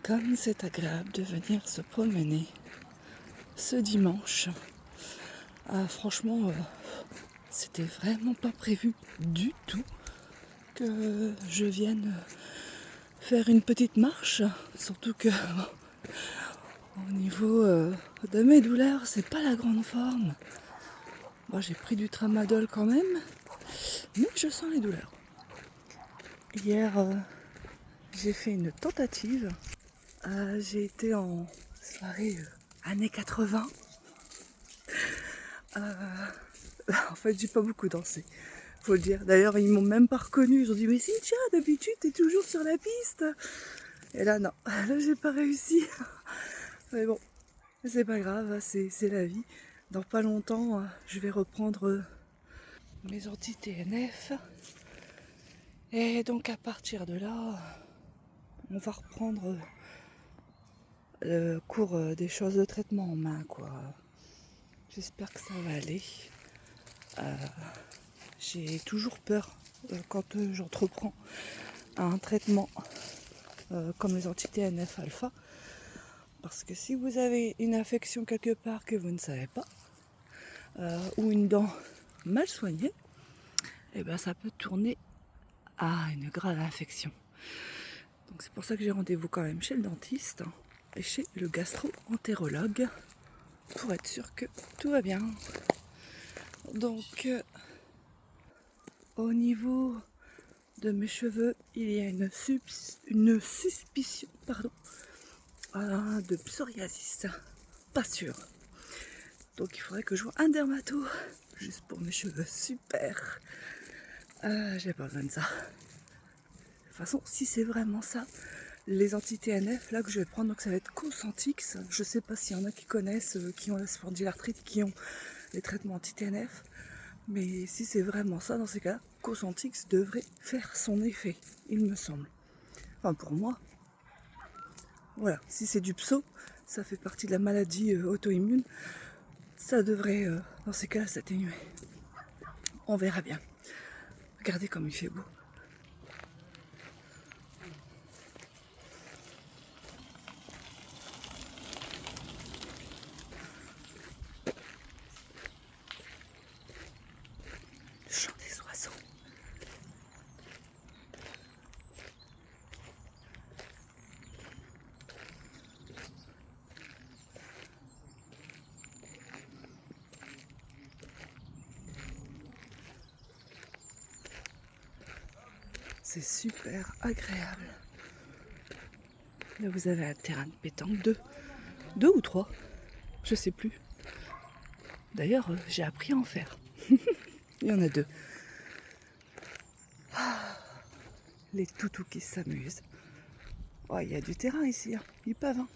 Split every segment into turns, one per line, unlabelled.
Comme c'est agréable de venir se promener ce dimanche. Ah, franchement, c'était vraiment pas prévu du tout que je vienne faire une petite marche. Surtout que au niveau de mes douleurs, c'est pas la grande forme. Bon, j'ai pris du tramadol quand même, mais je sens les douleurs. Hier, j'ai fait une tentative. J'ai été en soirée années 80. En fait, j'ai pas beaucoup dansé, faut le dire. D'ailleurs, ils m'ont même pas reconnu. Ils ont dit, mais Cynthia, d'habitude, t'es toujours sur la piste. Et là, non. Là, j'ai pas réussi. Mais bon, c'est pas grave, c'est la vie. Dans pas longtemps, je vais reprendre mes anti-TNF. Et donc, à partir de là, on va reprendre le cours des choses de traitement en main, quoi. J'espère que ça va aller. J'ai toujours peur quand j'entreprends un traitement comme les anti-TNF alpha. Parce que si vous avez une infection quelque part que vous ne savez pas, ou une dent mal soignée, et ben ça peut tourner à une grave infection. Donc c'est pour ça que j'ai rendez-vous quand même chez le dentiste et chez le gastro-entérologue pour être sûr que tout va bien. Donc au niveau de mes cheveux, il y a une suspicion de psoriasis. Pas sûr. Donc il faudrait que je vois un dermato juste pour mes cheveux. Super. J'ai pas besoin de ça. De toute façon, si c'est vraiment ça, les anti-TNF là que je vais prendre, donc ça va être Cosentyx. Je sais pas s'il y en a qui connaissent, qui ont la spondylarthrite, qui ont les traitements anti-TNF. Mais si c'est vraiment ça, dans ces cas-là, Cosentyx devrait faire son effet, il me semble. Enfin pour moi. Voilà, si c'est du pso, ça fait partie de la maladie auto-immune. Ça devrait, dans ces cas-là, s'atténuer. On verra bien. Regardez comme il fait beau. Le chant des oiseaux. C'est super agréable. Là, vous avez un terrain de pétanque, deux ou trois, je sais plus. D'ailleurs, j'ai appris à en faire. Il y en a deux. Les toutous qui s'amusent. Oh, il y a du terrain ici, hein. Ils peuvent. Hein.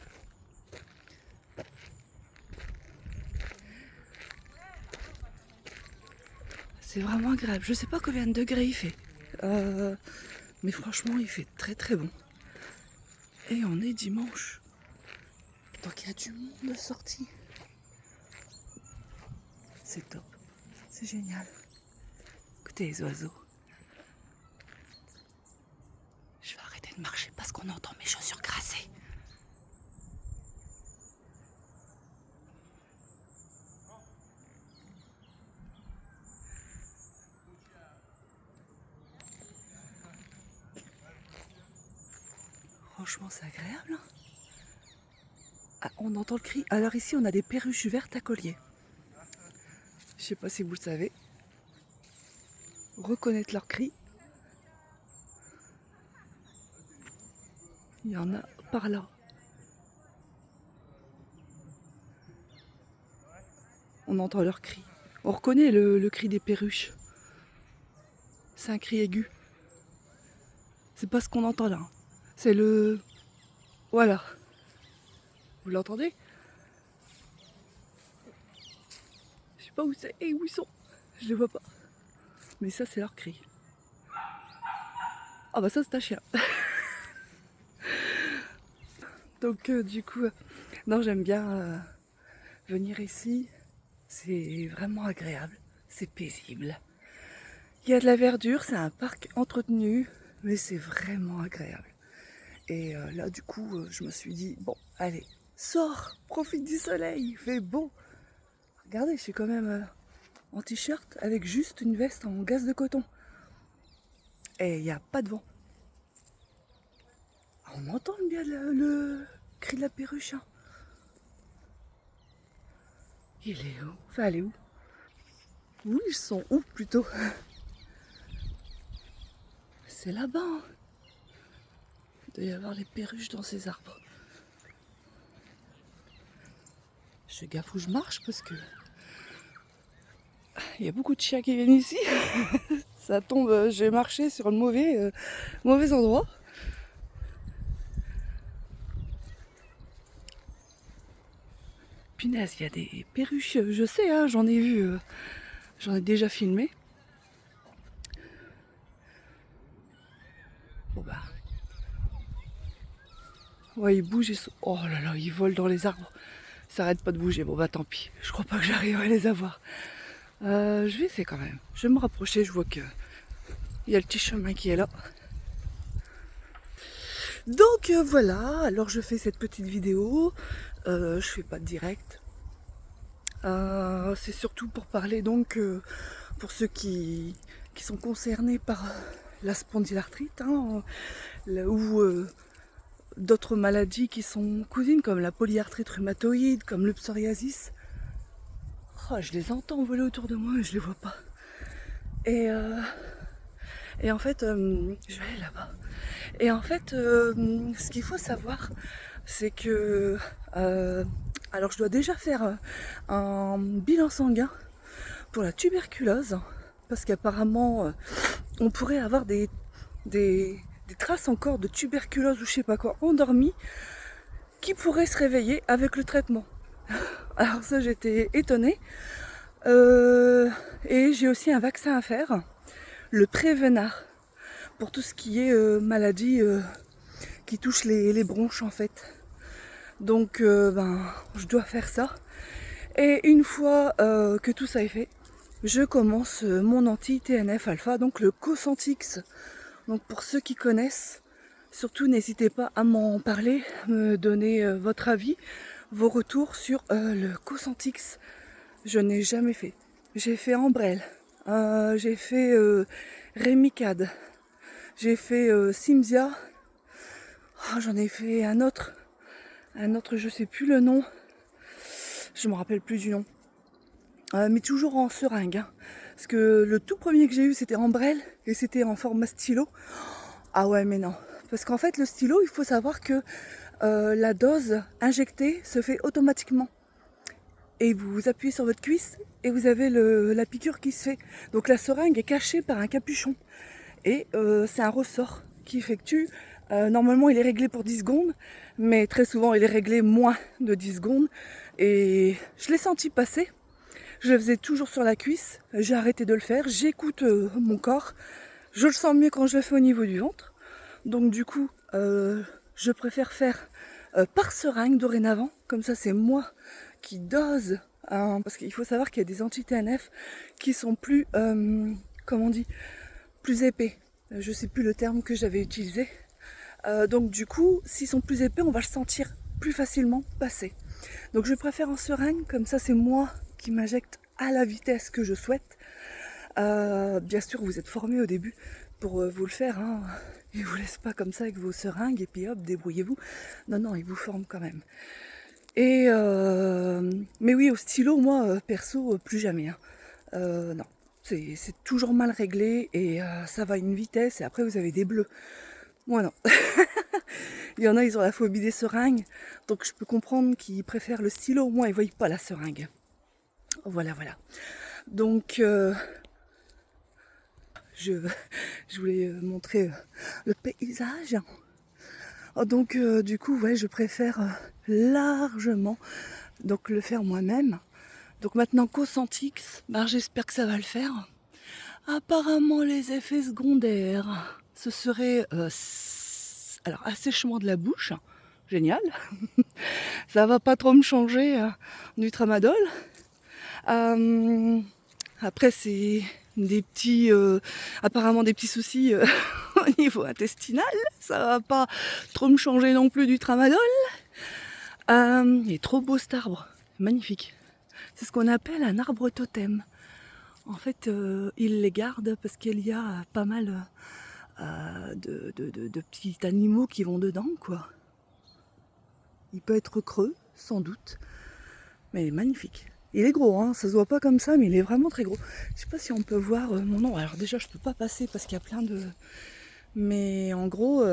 C'est vraiment agréable. Je sais pas combien de degrés il fait. Mais franchement, il fait très très bon. Et on est dimanche. Donc il y a du monde sorti. C'est top. C'est génial. Écoutez les oiseaux. Je vais arrêter de marcher parce qu'on entend mes chaussures crasser. Franchement, c'est agréable. Hein. Ah, on entend le cri. Alors ici, on a des perruches vertes à collier. Je sais pas si vous le savez. Reconnaître leur cri. Il y en a par là. On entend leur cri. On reconnaît le cri des perruches. C'est un cri aigu. C'est pas ce qu'on entend là. C'est le... Voilà. Vous l'entendez? Je sais pas où c'est et où ils sont. Je les vois pas. Mais ça, c'est leur cri. Ah bah ça, c'est un chien. Donc du coup, non, j'aime bien venir ici. C'est vraiment agréable. C'est paisible. Il y a de la verdure, c'est un parc entretenu, mais c'est vraiment agréable. Et là, du coup, je me suis dit, bon, allez, sors, profite du soleil, il fait beau. Regardez, je suis quand même en t-shirt avec juste une veste en gaze de coton. Et il n'y a pas de vent. Ah, on entend bien le cri de la perruche. Hein. Il est où? Enfin, elle est où? Oui, ils sont où plutôt? C'est là-bas. Hein. Il doit y avoir les perruches dans ces arbres. Je fais gaffe où je marche parce que il y a beaucoup de chiens qui viennent ici. Ça tombe, j'ai marché sur le mauvais endroit. Punaise, il y a des perruches, je sais, hein, j'en ai vu, j'en ai déjà filmé. Bon bah. Ouais, ils bougent, oh là là, ils volent dans les arbres. Ça arrête pas de bouger, bon bah tant pis. Je crois pas que j'arriverai à les avoir. Je vais essayer quand même. Je vais me rapprocher, je vois que il y a le petit chemin qui est là. Donc voilà, alors je fais cette petite vidéo. Je fais pas de direct. C'est surtout pour parler donc pour ceux qui sont concernés par la spondylarthrite hein, ou d'autres maladies qui sont cousines comme la polyarthrite rhumatoïde, comme le psoriasis. Oh, je les entends voler autour de moi mais je les vois pas. Et en fait, je vais aller là-bas. Et en fait, ce qu'il faut savoir, c'est que alors je dois déjà faire un bilan sanguin pour la tuberculose, parce qu'apparemment on pourrait avoir des traces encore de tuberculose ou je sais pas quoi endormies qui pourraient se réveiller avec le traitement. Alors ça j'étais étonnée. Et j'ai aussi un vaccin à faire, le Prévenard, pour tout ce qui est maladie qui touche les bronches en fait. Donc je dois faire ça. Et une fois que tout ça est fait, je commence mon anti-TNF alpha, donc le Cosentyx. Donc pour ceux qui connaissent, surtout n'hésitez pas à m'en parler, me donner votre avis, vos retours sur le Cosentyx. Je n'ai jamais fait. J'ai fait Ambrel, j'ai fait Remicade, j'ai fait Cimzia, oh, j'en ai fait un autre je sais plus le nom, je me rappelle plus du nom, mais toujours en seringue, hein. Parce que le tout premier que j'ai eu c'était Ambrel et c'était en format stylo. Ah ouais mais non, parce qu'en fait le stylo il faut savoir que la dose injectée se fait automatiquement. Et vous appuyez sur votre cuisse et vous avez la piqûre qui se fait. Donc la seringue est cachée par un capuchon. Et c'est un ressort qui effectue. Normalement il est réglé pour 10 secondes, mais très souvent il est réglé moins de 10 secondes. Et je l'ai senti passer. Je le faisais toujours sur la cuisse. J'ai arrêté de le faire. J'écoute mon corps. Je le sens mieux quand je le fais au niveau du ventre. Donc du coup, je préfère faire par seringue dorénavant. Comme ça c'est moi qui dose, hein, parce qu'il faut savoir qu'il y a des anti-TNF qui sont plus, comment on dit, plus épais. Je sais plus le terme que j'avais utilisé. Donc du coup, s'ils sont plus épais, on va le sentir plus facilement passer. Donc je préfère en seringue, comme ça c'est moi qui m'injecte à la vitesse que je souhaite. Bien sûr, vous êtes formé au début pour vous le faire. Hein. Ils ne vous laissent pas comme ça avec vos seringues et puis hop, débrouillez-vous. Non, non, ils vous forment quand même. Et mais oui, au stylo, moi, perso, plus jamais. Hein. Non, c'est toujours mal réglé et ça va à une vitesse et après vous avez des bleus. Moi non. Il y en a, ils ont la phobie des seringues, donc je peux comprendre qu'ils préfèrent le stylo. Moi, ils ne voient pas la seringue. Voilà, voilà. Donc, je voulais montrer le paysage. Donc du coup ouais je préfère largement donc le faire moi-même. Donc maintenant Cosentyx, j'espère que ça va le faire. Apparemment les effets secondaires, ce serait alors assèchement de la bouche, génial. Ça va pas trop me changer du tramadol. Après c'est des petits apparemment des petits soucis au niveau intestinal, ça va pas trop me changer non plus du tramadol. Il est trop beau cet arbre, magnifique. C'est ce qu'on appelle un arbre totem. En fait, ils les gardent parce qu'il y a pas mal de petits animaux qui vont dedans, quoi. Il peut être creux, sans doute, mais il est magnifique. Il est gros, hein, ça se voit pas comme ça, mais il est vraiment très gros. Je sais pas si on peut voir mon nom. Alors déjà, je peux pas passer parce qu'il y a plein de... Mais en gros,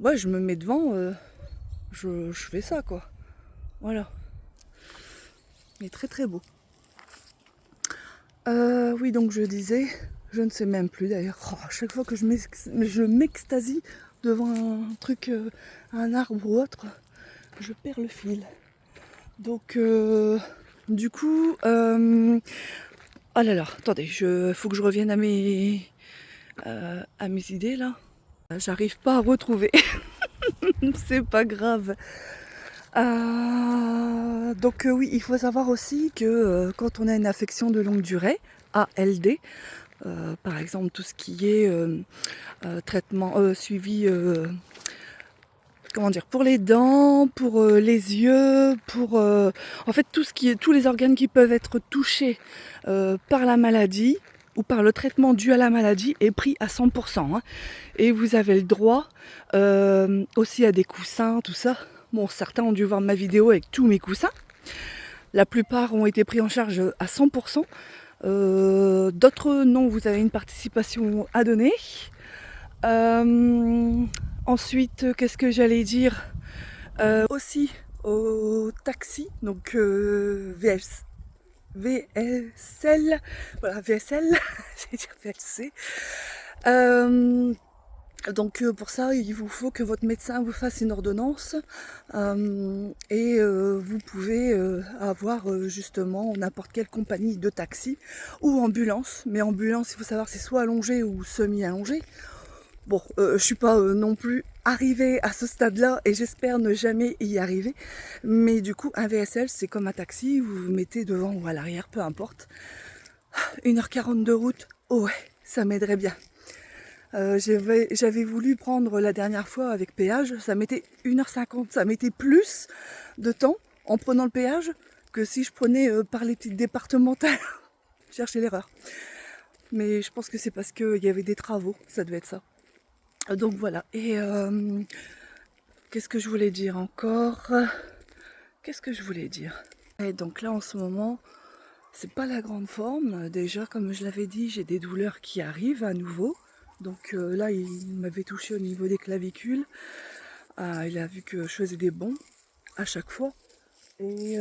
ouais, je me mets devant, je fais ça, quoi. Voilà. Il est très très beau. Oui, donc je disais, je ne sais même plus d'ailleurs. Oh, à chaque fois que je m'extasie devant un truc, un arbre ou autre, je perds le fil. Donc, du coup, oh là là, attendez, faut que je revienne à mes idées là. J'arrive pas à retrouver. C'est pas grave. Donc oui, il faut savoir aussi que quand on a une affection de longue durée, ALD, par exemple tout ce qui est traitement suivi, comment dire, pour les dents, pour les yeux, pour en fait tous les organes qui peuvent être touchés par la maladie ou par le traitement dû à la maladie est pris à 100%. Hein. Et vous avez le droit aussi à des coussins, tout ça. Bon, certains ont dû voir ma vidéo avec tous mes coussins. La plupart ont été pris en charge à 100%. D'autres non, vous avez une participation à donner. Ensuite, qu'est-ce que j'allais dire aussi au taxi, donc VSL, voilà, VSL, j'allais dire VLC. Donc pour ça, il vous faut que votre médecin vous fasse une ordonnance et vous pouvez avoir justement n'importe quelle compagnie de taxi ou ambulance. Mais ambulance, il faut savoir, c'est soit allongé ou semi-allongé. Bon, je suis pas non plus arrivée à ce stade-là et j'espère ne jamais y arriver. Mais du coup, un VSL, c'est comme un taxi, vous vous mettez devant ou à l'arrière, peu importe. 1h40 de route, oh ouais, ça m'aiderait bien. J'avais voulu prendre la dernière fois avec péage, ça mettait 1h50, ça mettait plus de temps en prenant le péage que si je prenais par les petites départementales. Chercher l'erreur. Mais je pense que c'est parce qu'il y avait des travaux, ça devait être ça. Donc voilà, et qu'est-ce que je voulais dire encore? Qu'est-ce que je voulais dire? Et donc là en ce moment, c'est pas la grande forme. Déjà, comme je l'avais dit, j'ai des douleurs qui arrivent à nouveau. Donc là, il m'avait touché au niveau des clavicules. Il a vu que je faisais des bonds à chaque fois. Et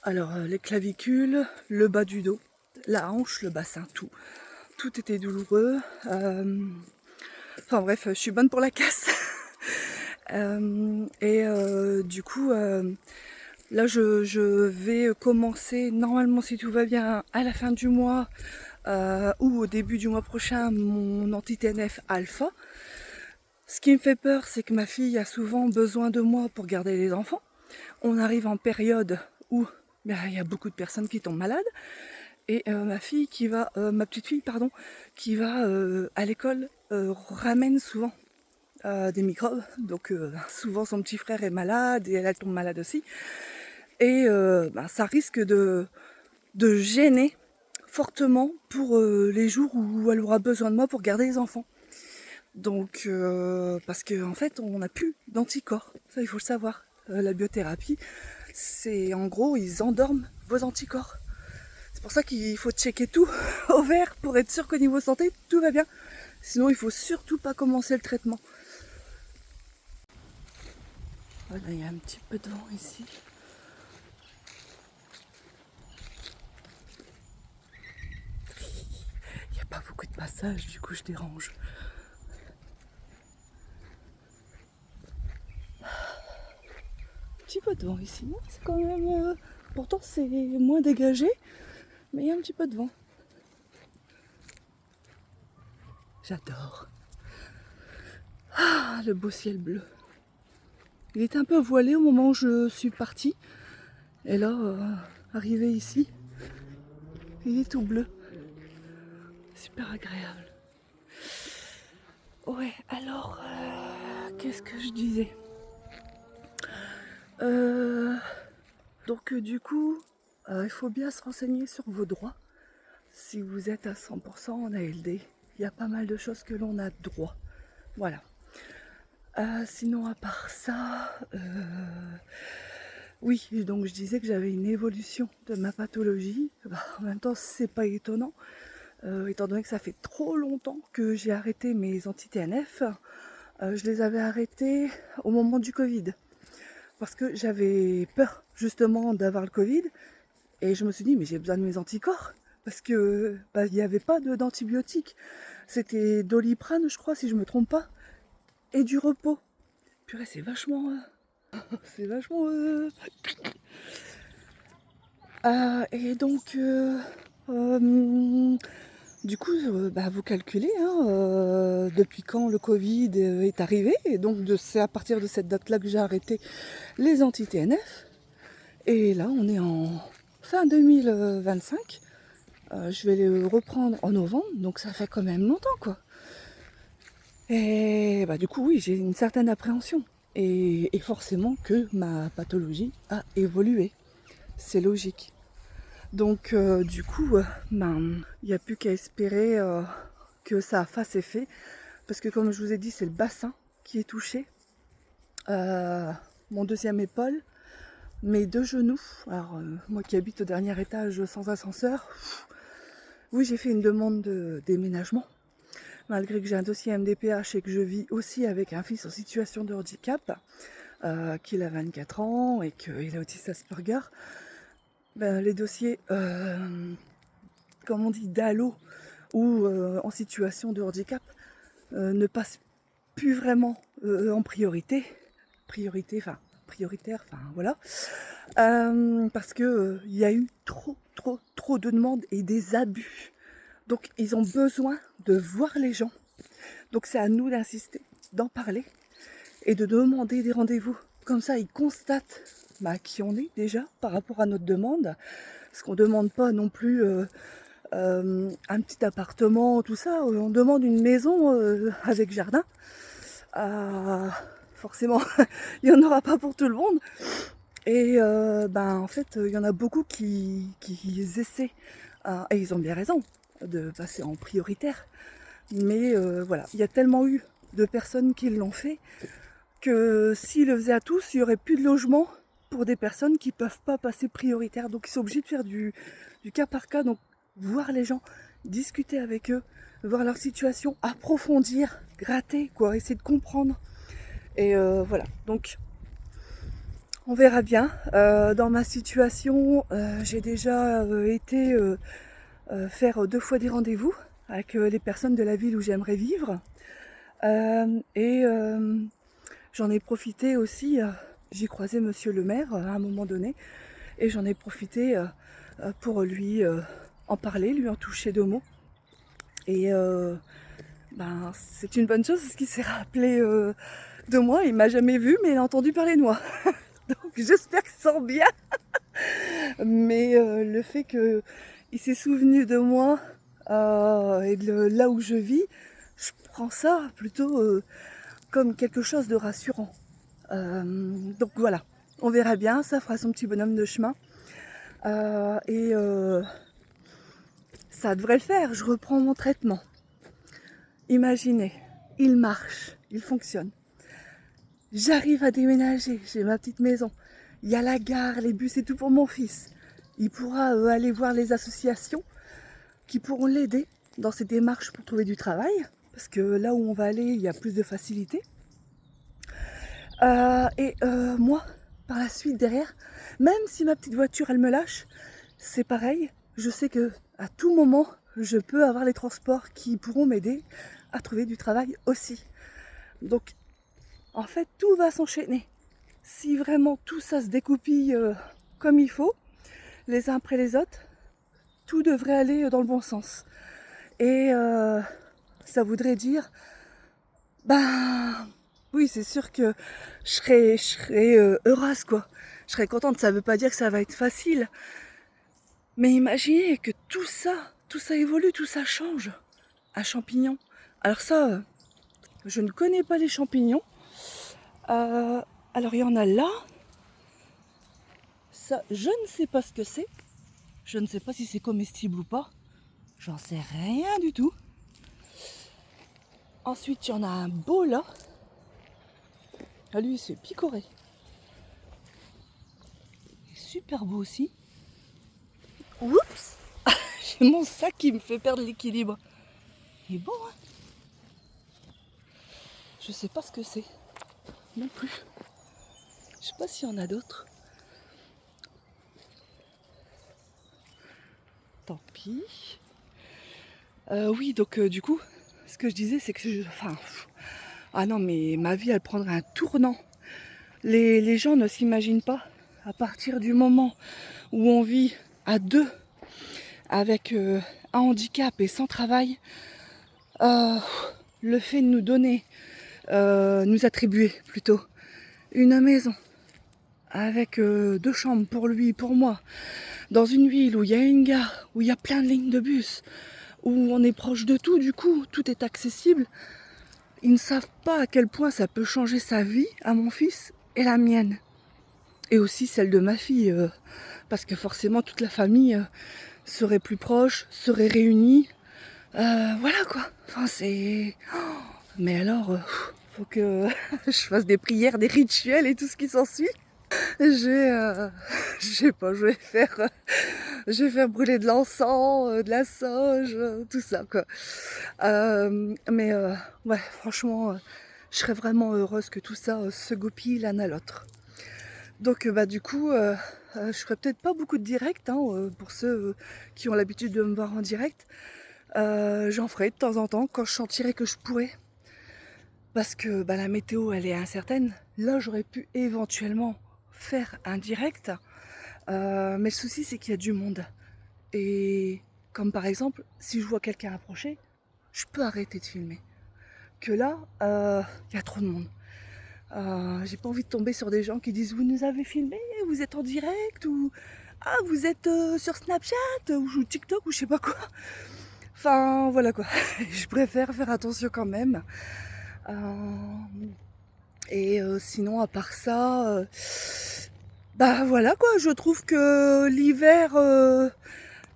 alors, les clavicules, le bas du dos, la hanche, le bassin, tout. Tout était douloureux. Enfin bref, je suis bonne pour la casse. Du coup, là, je vais commencer, normalement, si tout va bien, à la fin du mois ou au début du mois prochain, mon anti-TNF alpha. Ce qui me fait peur, c'est que ma fille a souvent besoin de moi pour garder les enfants. On arrive en période où il y a beaucoup de personnes qui tombent malades. Et ma petite fille, pardon, qui va à l'école, ramène souvent des microbes. Donc souvent son petit frère est malade et elle tombe malade aussi. Et ça risque de gêner fortement pour les jours où elle aura besoin de moi pour garder les enfants. Donc parce qu'en fait on n'a plus d'anticorps, ça il faut le savoir. La biothérapie, c'est en gros ils endorment vos anticorps. C'est pour ça qu'il faut checker tout au vert pour être sûr qu'au niveau santé tout va bien. Sinon il faut surtout pas commencer le traitement. Voilà, il y a un petit peu de vent ici. Il n'y a pas beaucoup de passages, du coup je dérange. Un petit peu de vent ici, non? C'est quand même... pourtant c'est moins dégagé, mais il y a un petit peu de vent. J'adore. Ah, le beau ciel bleu. Il était un peu voilé au moment où je suis partie. Et là, arrivé ici, il est tout bleu. Super agréable. Ouais, alors, qu'est-ce que je disais? Donc du coup, il faut bien se renseigner sur vos droits. Si vous êtes à 100% en ALD, il y a pas mal de choses que l'on a droit. Voilà. Sinon, à part ça, oui, donc je disais que j'avais une évolution de ma pathologie. En même temps, c'est pas étonnant, étant donné que ça fait trop longtemps que j'ai arrêté mes anti-TNF. Je les avais arrêtés au moment du Covid. Parce que j'avais peur justement d'avoir le Covid. Et je me suis dit, mais j'ai besoin de mes anticorps. Parce que il n'y avait pas d'antibiotiques. C'était Doliprane, je crois, si je me trompe pas. Et du repos. Purée, c'est vachement... c'est vachement... et donc... du coup, vous calculez depuis quand le Covid est arrivé. Et donc, c'est à partir de cette date-là que j'ai arrêté les anti-TNF. Et là, on est en fin 2025. Je vais les reprendre en novembre, donc ça fait quand même longtemps, quoi. Et du coup, oui, j'ai une certaine appréhension. Et forcément que ma pathologie a évolué. C'est logique. Donc, du coup, il n'y a plus qu'à espérer que ça fasse effet. Parce que comme je vous ai dit, c'est le bassin qui est touché. Mon deuxième épaule, mes deux genoux. Alors, moi qui habite au dernier étage sans ascenseur, oui, j'ai fait une demande de déménagement. Malgré que j'ai un dossier MDPH et que je vis aussi avec un fils en situation de handicap, qu'il a 24 ans et qu'il a autiste Asperger, les dossiers, comme on dit, d'allo ou en situation de handicap ne passent plus vraiment en prioritaire, voilà, parce que il y a eu trop de demandes et des abus. Donc ils ont besoin de voir les gens. Donc c'est à nous d'insister, d'en parler et de demander des rendez-vous. Comme ça, ils constatent qui on est déjà par rapport à notre demande. Parce qu'on ne demande pas non plus un petit appartement, tout ça. On demande une maison avec jardin. Forcément, il n'y en aura pas pour tout le monde. Et en fait, il y en a beaucoup qui essaient, et ils ont bien raison, de passer en prioritaire. Mais voilà, il y a tellement eu de personnes qui l'ont fait que s'ils le faisaient à tous, il n'y aurait plus de logement pour des personnes qui ne peuvent pas passer prioritaire. Donc ils sont obligés de faire du cas par cas, donc voir les gens, discuter avec eux, voir leur situation, approfondir, gratter, quoi, essayer de comprendre. Et voilà, donc on verra bien. Dans ma situation, j'ai déjà été faire 2 fois des rendez-vous avec les personnes de la ville où j'aimerais vivre. Et j'en ai profité aussi, j'ai croisé monsieur le maire à un moment donné, et j'en ai profité pour lui en parler, lui en toucher 2 mots. Et c'est une bonne chose parce qu'il s'est rappelé de moi, il m'a jamais vu mais il a entendu parler de moi. Donc j'espère qu'il sent bien. Mais le fait qu'il s'est souvenu de moi et de là où je vis, je prends ça plutôt comme quelque chose de rassurant. Donc voilà, on verra bien, ça fera son petit bonhomme de chemin. Et ça devrait le faire, je reprends mon traitement. Imaginez, il marche, il fonctionne. J'arrive à déménager, j'ai ma petite maison. Il y a la gare, les bus et tout pour mon fils. Il pourra aller voir les associations qui pourront l'aider dans ses démarches pour trouver du travail. Parce que là où on va aller, il y a plus de facilité. Et moi, par la suite, derrière, même si ma petite voiture, elle me lâche, c'est pareil. Je sais que à tout moment, je peux avoir les transports qui pourront m'aider à trouver du travail aussi. Donc, en fait, tout va s'enchaîner. Si vraiment tout ça se découpille comme il faut, les uns après les autres, tout devrait aller dans le bon sens. Et ça voudrait dire, oui, c'est sûr que je serais heureuse, quoi. Je serais contente, ça veut pas dire que ça va être facile. Mais imaginez que tout ça évolue, tout ça change. Un champignon. Alors ça, Je ne connais pas les champignons. Alors il y en a là. Ça, je ne sais pas ce que c'est. Je ne sais pas si c'est comestible ou pas. J'en sais rien du tout. Ensuite, il y en a un beau là. Ah, lui, il se fait picorer. Il est super beau aussi. Oups! J'ai mon sac qui me fait perdre l'équilibre. Il est beau, hein? Je sais pas ce que c'est. Non plus. Je sais pas s'il y en a d'autres. Tant pis. Oui, donc du coup, ce que je disais, c'est que ah non, mais ma vie, elle prendrait un tournant. Les gens ne s'imaginent pas, à partir du moment où on vit à deux, avec un handicap et sans travail, le fait de nous donner, nous attribuer plutôt, une maison avec 2 chambres pour lui, pour moi, dans une ville où il y a une gare, où il y a plein de lignes de bus, où on est proche de tout, du coup, tout est accessible. Ils ne savent pas à quel point ça peut changer sa vie à mon fils et la mienne. Et aussi celle de ma fille, parce que forcément toute la famille serait plus proche, serait réunie. Voilà quoi. Enfin, c'est... Mais alors, faut que je fasse des prières, des rituels et tout ce qui s'ensuit. Je sais pas, je vais faire brûler de l'encens, de la sauge, tout ça quoi. Mais ouais, franchement, je serais vraiment heureuse que tout ça se goupille l'un à l'autre. Donc bah du coup, je ferai peut-être pas beaucoup de directs hein, pour ceux qui ont l'habitude de me voir en direct. J'en ferai de temps en temps quand je sentirai que je pourrai. Parce que bah, la météo elle est incertaine. Là j'aurais pu éventuellement faire un direct. Mais le souci c'est qu'il y a du monde. Et comme par exemple, si je vois quelqu'un approcher, je peux arrêter de filmer. Que là, il y a trop de monde. J'ai pas envie de tomber sur des gens qui disent vous nous avez filmé, vous êtes en direct ou ah vous êtes sur Snapchat ou TikTok ou je sais pas quoi. Enfin voilà quoi. Je préfère faire attention quand même. Et sinon à part ça, bah voilà quoi. Je trouve que l'hiver,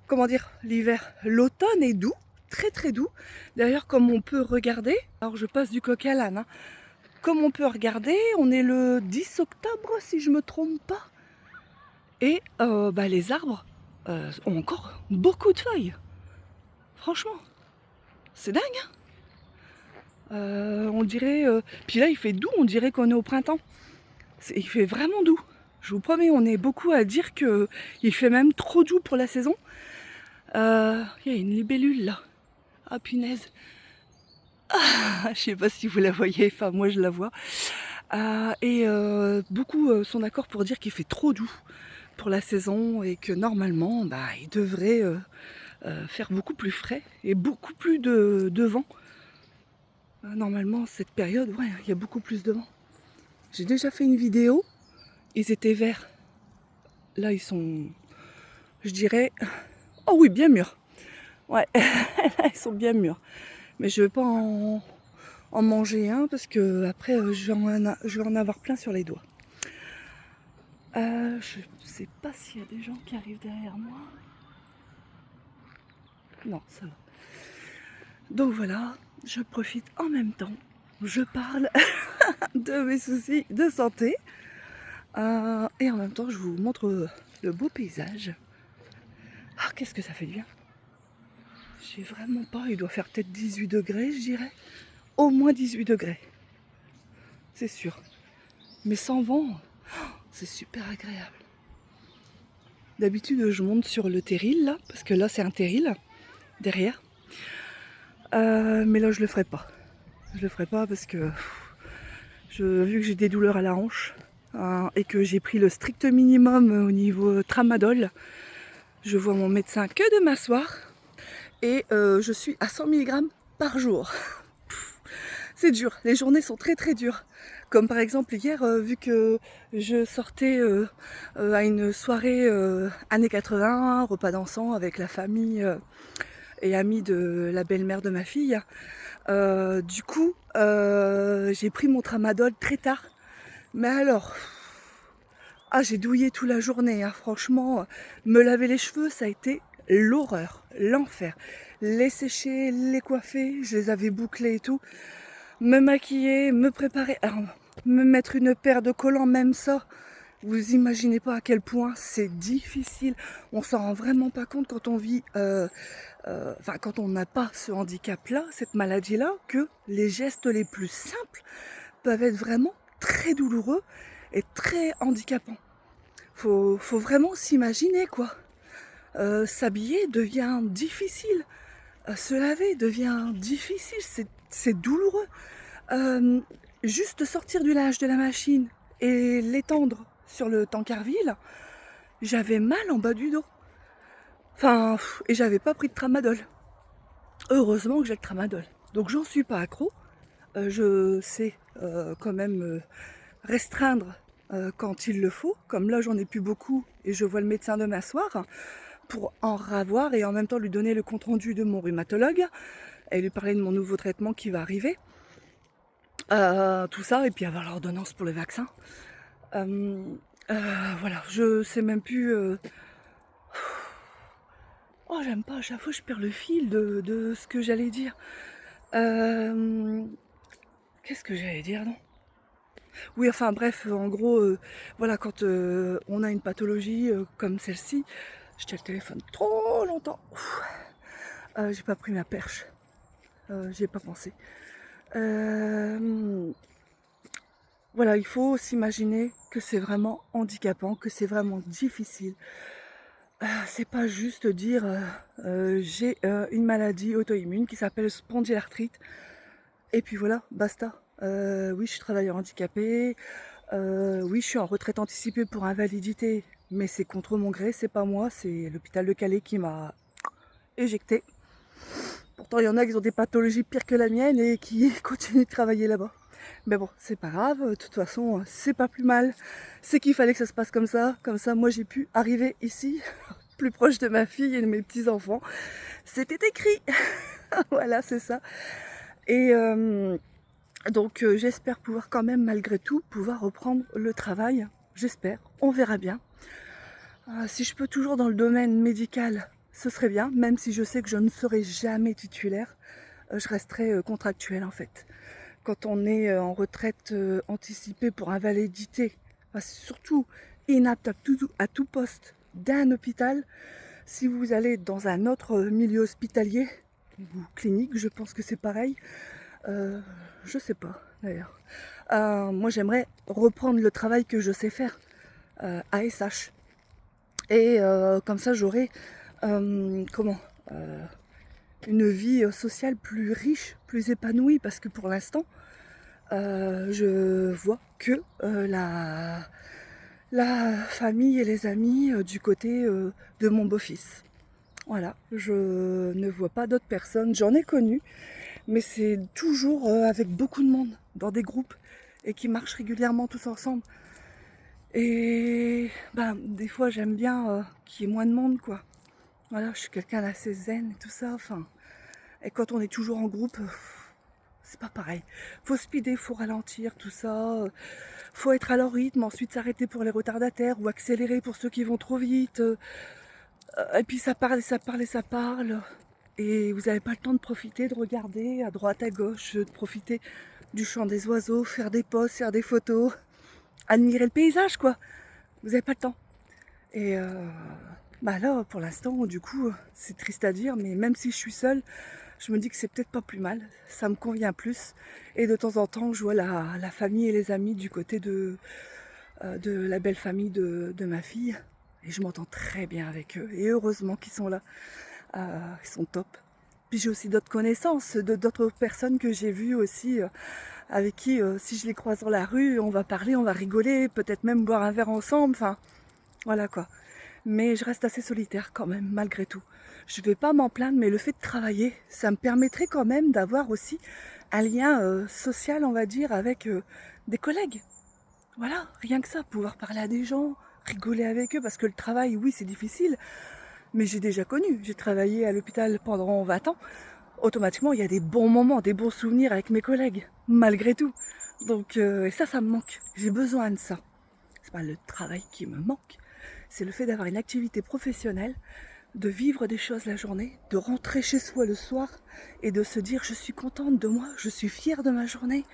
comment dire, l'automne est doux, très très doux. D'ailleurs comme on peut regarder, alors je passe du coq à l'âne. Hein. Comme on peut regarder, on est le 10 octobre si je me trompe pas. Et bah, les arbres ont encore beaucoup de feuilles. Franchement, c'est dingue. Hein. On dirait... Puis là il fait doux, on dirait qu'on est au printemps. Il fait vraiment doux. Je vous promets, on est beaucoup à dire qu'il fait même trop doux pour la saison. Il y a une libellule là. Ah punaise. Je sais pas si vous la voyez, enfin moi je la vois. Et beaucoup sont d'accord pour dire qu'il fait trop doux pour la saison et que normalement bah, il devrait faire beaucoup plus frais et beaucoup plus de vent. Normalement cette période, ouais, il y a beaucoup plus de vent. J'ai déjà fait une vidéo, ils étaient verts. Là ils sont, je dirais, oh oui bien mûrs. Ouais, ils sont bien mûrs. Mais je vais pas en manger un parce que après je vais en avoir plein sur les doigts. Je sais pas s'il y a des gens qui arrivent derrière moi. Non, ça va. Donc voilà, je profite en même temps. Je parle de mes soucis de santé. Et en même temps, je vous montre le beau paysage. Ah, qu'est-ce que ça fait de bien. J'ai vraiment pas, il doit faire peut-être 18 degrés, je dirais. Au moins 18 degrés. C'est sûr. Mais sans vent, c'est super agréable. D'habitude, je monte sur le terril, là, parce que là, c'est un terril, derrière. Mais là, je le ferai pas. Je le ferai pas parce que vu que j'ai des douleurs à la hanche et que j'ai pris le strict minimum au niveau tramadol, je vois mon médecin que de m'asseoir et je suis à 100 mg par jour. C'est dur, les journées sont très très dures. Comme par exemple hier, vu que je sortais à une soirée années 80, repas dansant avec la famille et amis de la belle-mère de ma fille, Du coup, j'ai pris mon tramadol très tard. Mais alors, j'ai douillé toute la journée, hein. Franchement, me laver les cheveux, ça a été l'horreur, l'enfer. Les sécher, les coiffer, je les avais bouclés et tout. Me maquiller, me préparer, alors, me mettre une paire de collants, même ça. Vous imaginez pas à quel point c'est difficile. On s'en rend vraiment pas compte quand on vit, quand on n'a pas ce handicap-là, cette maladie-là, que les gestes les plus simples peuvent être vraiment très douloureux et très handicapants. Faut vraiment s'imaginer quoi. S'habiller devient difficile. Se laver devient difficile. C'est douloureux. Euh, Juste sortir du linge de la machine et l'étendre sur le tankerville, j'avais mal en bas du dos. Et j'avais pas pris de tramadol. Heureusement que j'ai le tramadol. Donc j'en suis pas accro. Je sais quand même restreindre quand il le faut. Comme là, j'en ai plus beaucoup et je vois le médecin demain soir pour en ravoir et en même temps lui donner le compte-rendu de mon rhumatologue et lui parler de mon nouveau traitement qui va arriver. Tout ça, et puis avoir l'ordonnance pour le vaccin. Voilà, je sais même plus... Oh, j'aime pas, à chaque fois je perds le fil de ce que j'allais dire. Qu'est-ce que j'allais dire, non? Oui, enfin bref, en gros, voilà, quand on a une pathologie comme celle-ci, je tiens le téléphone trop longtemps. J'ai pas pris ma perche. J'y ai pas pensé. Voilà, il faut s'imaginer que c'est vraiment handicapant, que c'est vraiment difficile. C'est pas juste dire j'ai une maladie auto-immune qui s'appelle spondylarthrite et puis voilà, basta. Oui, je suis travailleur handicapé. Oui, je suis en retraite anticipée pour invalidité, mais c'est contre mon gré, c'est pas moi, c'est l'hôpital de Calais qui m'a éjectée. Pourtant, il y en a qui ont des pathologies pires que la mienne et qui continuent de travailler là-bas. Mais bon, c'est pas grave, de toute façon, c'est pas plus mal. C'est qu'il fallait que ça se passe comme ça. Comme ça, moi, j'ai pu arriver ici, plus proche de ma fille et de mes petits-enfants. C'était écrit. Voilà, c'est ça. Et donc, j'espère pouvoir quand même, malgré tout, pouvoir reprendre le travail. J'espère. On verra bien. Si je peux toujours dans le domaine médical, ce serait bien, même si je sais que je ne serai jamais titulaire. Je resterai contractuelle en fait. Quand on est en retraite anticipée pour invalidité, surtout inapte à tout poste d'un hôpital, si vous allez dans un autre milieu hospitalier ou clinique, je pense que c'est pareil. Je sais pas d'ailleurs. Moi j'aimerais reprendre le travail que je sais faire, ASH. Et comme ça j'aurai comment une vie sociale plus riche, plus épanouie, parce que pour l'instant, je vois que la famille et les amis du côté de mon beau-fils. Voilà, je ne vois pas d'autres personnes. J'en ai connu, mais c'est toujours avec beaucoup de monde, dans des groupes, et qui marchent régulièrement tous ensemble. Et des fois, j'aime bien qu'il y ait moins de monde, quoi. Voilà, je suis quelqu'un d'assez zen et tout ça, enfin... Et quand on est toujours en groupe, c'est pas pareil. Faut speeder, faut ralentir, tout ça. Faut être à leur rythme, ensuite s'arrêter pour les retardataires ou accélérer pour ceux qui vont trop vite. Et puis ça parle et ça parle et ça parle. Et vous n'avez pas le temps de profiter, de regarder à droite, à gauche, de profiter du chant des oiseaux, faire des poses, faire des photos, admirer le paysage, quoi. Vous n'avez pas le temps. Et là, pour l'instant, du coup, c'est triste à dire, mais même si je suis seule, je me dis que c'est peut-être pas plus mal, ça me convient plus. Et de temps en temps, je vois la famille et les amis du côté de la belle famille de ma fille. Et je m'entends très bien avec eux. Et heureusement qu'ils sont là. Ils sont top. Puis j'ai aussi d'autres connaissances, d'autres personnes que j'ai vues aussi, avec qui, si je les croise dans la rue, on va parler, on va rigoler, peut-être même boire un verre ensemble. Enfin, voilà quoi. Mais je reste assez solitaire quand même, malgré tout. Je vais pas m'en plaindre, mais le fait de travailler, ça me permettrait quand même d'avoir aussi un lien social, on va dire, avec des collègues. Voilà, rien que ça, pouvoir parler à des gens, rigoler avec eux, parce que le travail, oui, c'est difficile, mais j'ai déjà connu. J'ai travaillé à l'hôpital pendant 20 ans. automatiquement il y a des bons moments, des bons souvenirs avec mes collègues, malgré tout. Donc et ça me manque, j'ai besoin de ça. C'est pas le travail qui me manque, c'est le fait d'avoir une activité professionnelle, de vivre des choses la journée, de rentrer chez soi le soir et de se dire je suis contente de moi, je suis fière de ma journée,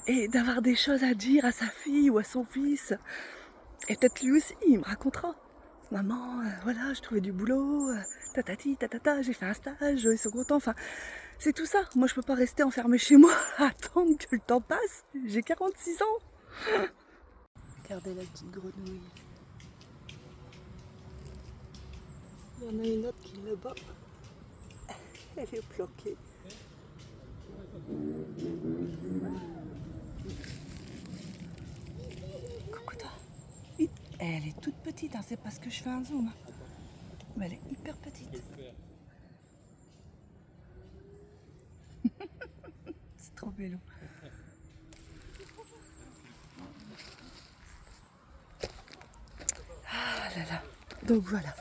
et d'avoir des choses à dire à sa fille ou à son fils. Et peut-être lui aussi, il me racontera. Maman, voilà, j'ai trouvé du boulot, tatati, tatata, j'ai fait un stage, ils sont contents. Enfin, c'est tout ça. Moi, je peux pas rester enfermée chez moi à attendre que le temps passe. J'ai 46 ans. Regardez la petite grenouille. Il y en a une autre qui est là-bas. Elle est planquée. Coucou toi. Elle est toute petite, hein, c'est parce que je fais un zoom. Mais elle est hyper petite. C'est trop bello. Ah là là. Donc voilà.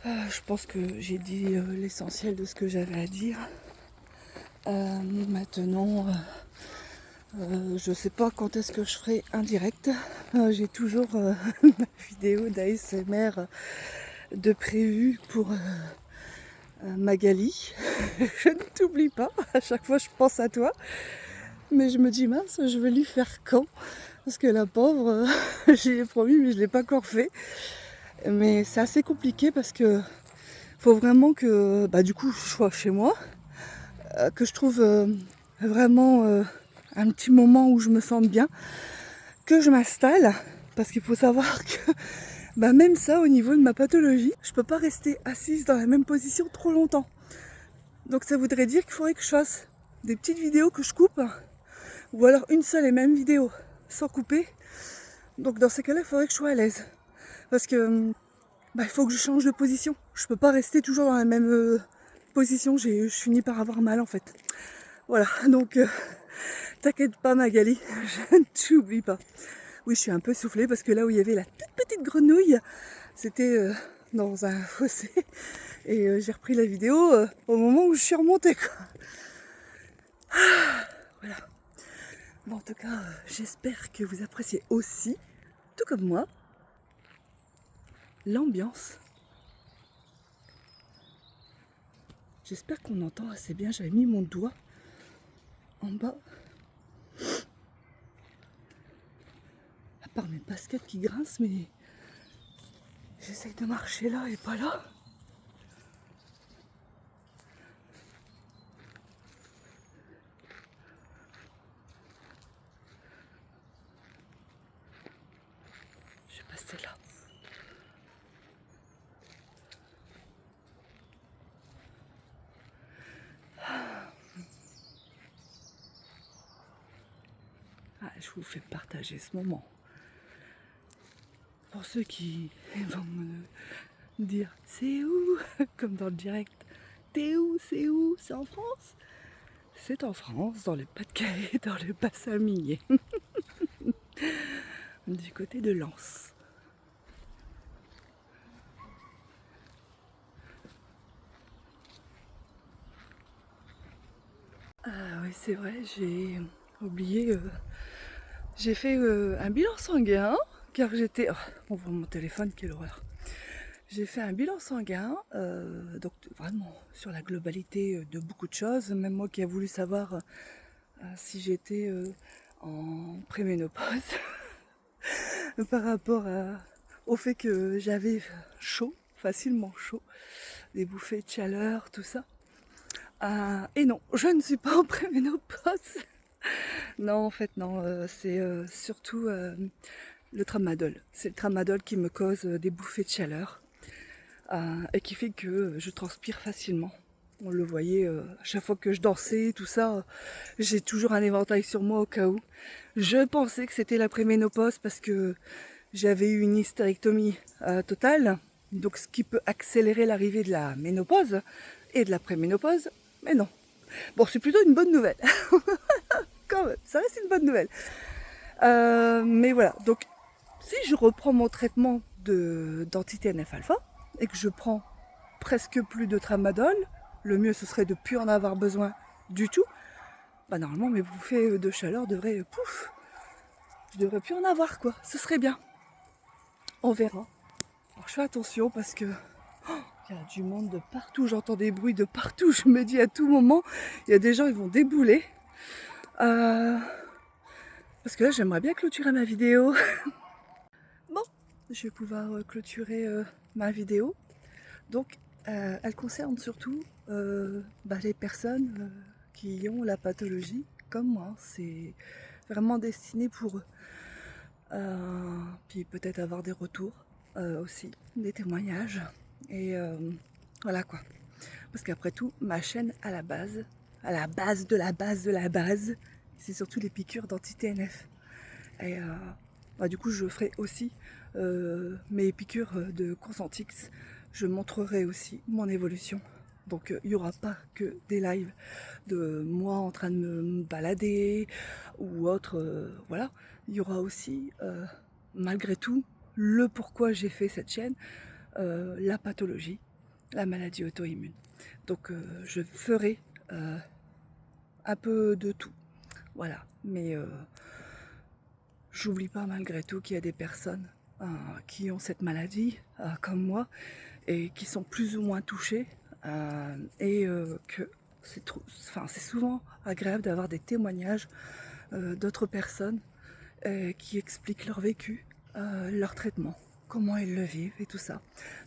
Je pense que j'ai dit l'essentiel de ce que j'avais à dire. Maintenant, je sais pas quand est-ce que je ferai un direct. J'ai toujours ma vidéo d'ASMR de prévu pour Magali. Je ne t'oublie pas, à chaque fois je pense à toi. Mais je me dis mince, je vais lui faire quand? Parce que la pauvre, j'ai promis mais je ne l'ai pas encore fait. Mais c'est assez compliqué parce que faut vraiment que du coup je sois chez moi, que je trouve vraiment un petit moment où je me sente bien, que je m'installe, parce qu'il faut savoir que même ça au niveau de ma pathologie, je peux pas rester assise dans la même position trop longtemps. Donc ça voudrait dire qu'il faudrait que je fasse des petites vidéos que je coupe, ou alors une seule et même vidéo sans couper. Donc dans ces cas-là, il faudrait que je sois à l'aise. Parce que il faut que je change de position. Je peux pas rester toujours dans la même position, je finis par avoir mal en fait. Voilà, donc t'inquiète pas Magali, je ne t'oublie pas. Oui, je suis un peu soufflée parce que là où il y avait la toute petite grenouille, c'était dans un fossé. Et j'ai repris la vidéo au moment où je suis remontée, quoi. Voilà. Bon, en tout cas, j'espère que vous appréciez aussi, tout comme moi, l'ambiance. J'espère qu'on entend assez bien. J'avais mis mon doigt en bas. À part mes baskets qui grincent, mais j'essaye de marcher là et pas là. Je vais passer là. Je vous fais partager ce moment. Pour ceux qui vont me dire c'est où, comme dans le direct, t'es où, c'est en France? C'est en France, dans le Pas-de-Calais, dans le bassin minier, du côté de Lens. Ah oui, c'est vrai, j'ai oublié. J'ai fait un bilan sanguin, car j'étais... Oh, on voit mon téléphone, quelle horreur. J'ai fait un bilan sanguin, donc vraiment sur la globalité de beaucoup de choses. Même moi qui ai voulu savoir si j'étais en préménopause, par rapport au fait que j'avais chaud, facilement chaud, des bouffées de chaleur, tout ça. Et non, je ne suis pas en préménopause. Non, en fait, non. C'est surtout le tramadol. C'est le tramadol qui me cause des bouffées de chaleur et qui fait que je transpire facilement. On le voyait à chaque fois que je dansais, tout ça. J'ai toujours un éventail sur moi au cas où. Je pensais que c'était la préménopause parce que j'avais eu une hystérectomie totale. Donc ce qui peut accélérer l'arrivée de la ménopause et de la préménopause. Mais non. Bon, c'est plutôt une bonne nouvelle. Quand même, ça reste une bonne nouvelle. Mais voilà, donc si je reprends mon traitement d'anti-TNF-alpha et que je prends presque plus de tramadol, le mieux ce serait de ne plus en avoir besoin du tout. Bah normalement mes bouffées de chaleur devraient, pouf, je devrais plus en avoir quoi, ce serait bien. On verra. Alors je fais attention parce que il y a du monde de partout, j'entends des bruits de partout, je me dis à tout moment, il y a des gens, ils vont débouler. Parce que là j'aimerais bien clôturer ma vidéo. Bon, je vais pouvoir clôturer ma vidéo. Donc elle concerne surtout les personnes qui ont la pathologie comme moi. C'est vraiment destiné pour eux. Puis peut-être avoir des retours aussi, des témoignages. Et voilà quoi. Parce qu'après tout, ma chaîne à la base de la base de la base, c'est surtout les piqûres d'anti-TNF. Et du coup, je ferai aussi mes piqûres de Consentix. Je montrerai aussi mon évolution. Donc il n'y aura pas que des lives de moi en train de me balader ou autre. Voilà. Il y aura aussi, malgré tout, le pourquoi j'ai fait cette chaîne, la pathologie, la maladie auto-immune. Donc je ferai un peu de tout. Voilà. Mais j'oublie pas malgré tout qu'il y a des personnes qui ont cette maladie, comme moi, et qui sont plus ou moins touchées, et que c'est souvent agréable d'avoir des témoignages d'autres personnes qui expliquent leur vécu, leur traitement, comment ils le vivent et tout ça.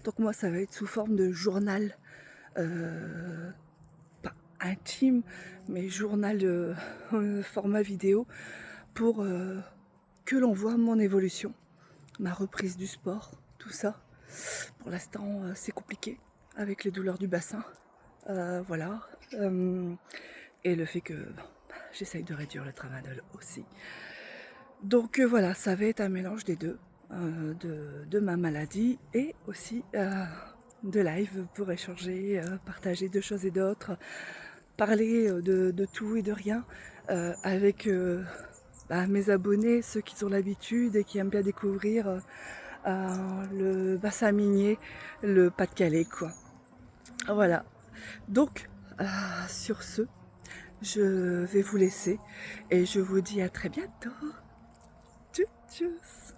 Donc moi, ça va être sous forme de journal, pas intime, mais journal format vidéo pour que l'on voit mon évolution, ma reprise du sport, tout ça. Pour l'instant, c'est compliqué avec les douleurs du bassin. Voilà. Et le fait que j'essaye de réduire le tramadol aussi. Donc voilà, ça va être un mélange des deux, de ma maladie et aussi de live pour échanger, partager de choses et d'autres, parler de tout et de rien avec mes abonnés, ceux qui ont l'habitude et qui aiment bien découvrir le bassin minier, le Pas-de-Calais quoi. Voilà. Donc sur ce, je vais vous laisser et je vous dis à très bientôt. Tchuss, tchuss.